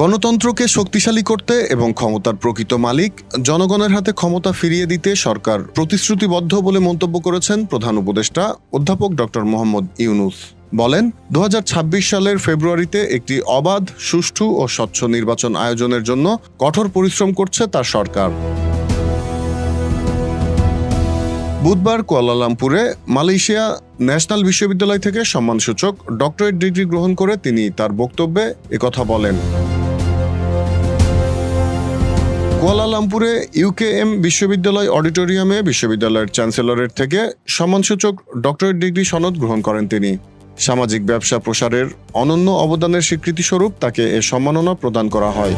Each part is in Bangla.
গণতন্ত্রকে শক্তিশালী করতে এবং ক্ষমতার প্রকৃত মালিক জনগণের হাতে ক্ষমতা ফিরিয়ে দিতে সরকার প্রতিশ্রুতিবদ্ধ বলে মন্তব্য করেছেন প্রধান উপদেষ্টা অধ্যাপক ডক্টর মোহাম্মদ ইউনূস। বলেন, ২০২৬ সালের ফেব্রুয়ারিতে একটি অবাধ, সুষ্ঠু ও স্বচ্ছ নির্বাচন আয়োজনের জন্য কঠোর পরিশ্রম করছে তার সরকার। বুধবার কুয়ালালামপুরে মালয়েশিয়া ন্যাশনাল বিশ্ববিদ্যালয় থেকে সম্মানসূচক ডক্টরেট ডিগ্রি গ্রহণ করে তিনি তার বক্তব্যে একথা বলেন। কুয়ালালামপুরে ইউকেএম বিশ্ববিদ্যালয় অডিটোরিয়ামে বিশ্ববিদ্যালয়ের চ্যান্সেলরের থেকে সম্মানসূচক ডক্টরেট ডিগ্রি সনদ গ্রহণ করেন তিনি। সামাজিক ব্যবসা প্রসারের অনন্য অবদানের স্বীকৃতিস্বরূপ তাকে এ সম্মাননা প্রদান করা হয়।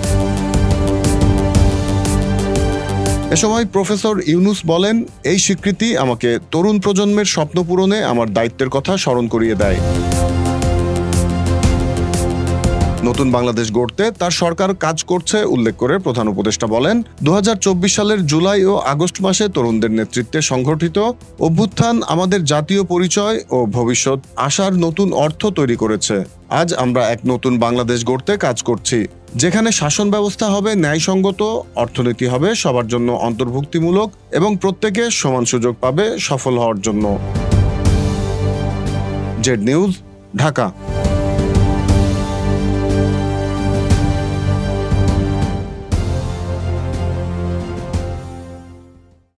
এ সময় প্রফেসর ইউনূস বলেন, এই স্বীকৃতি আমাকে তরুণ প্রজন্মের স্বপ্ন পূরণে আমার দায়িত্বের কথা স্মরণ করিয়ে দেয়। নতুন বাংলাদেশ গড়তে তার সরকার কাজ করছে উল্লেখ করে প্রধান উপদেষ্টা বলেন, ২০২৪ সালের জুলাই ও আগস্ট মাসে তরুণদের নেতৃত্বে সংগঠিত অভ্যুত্থান আমাদের জাতীয় পরিচয় ও ভবিষ্যৎ আশার নতুন অর্থ তৈরি করেছে। আজ আমরা এক নতুন বাংলাদেশ গড়তে কাজ করছি, যেখানে শাসন ব্যবস্থা হবে ন্যায়সঙ্গত, অর্থনীতি হবে সবার জন্য অন্তর্ভুক্তিমূলক এবং প্রত্যেকে সমান সুযোগ পাবে সফল হওয়ার জন্য। Z news, Dhaka.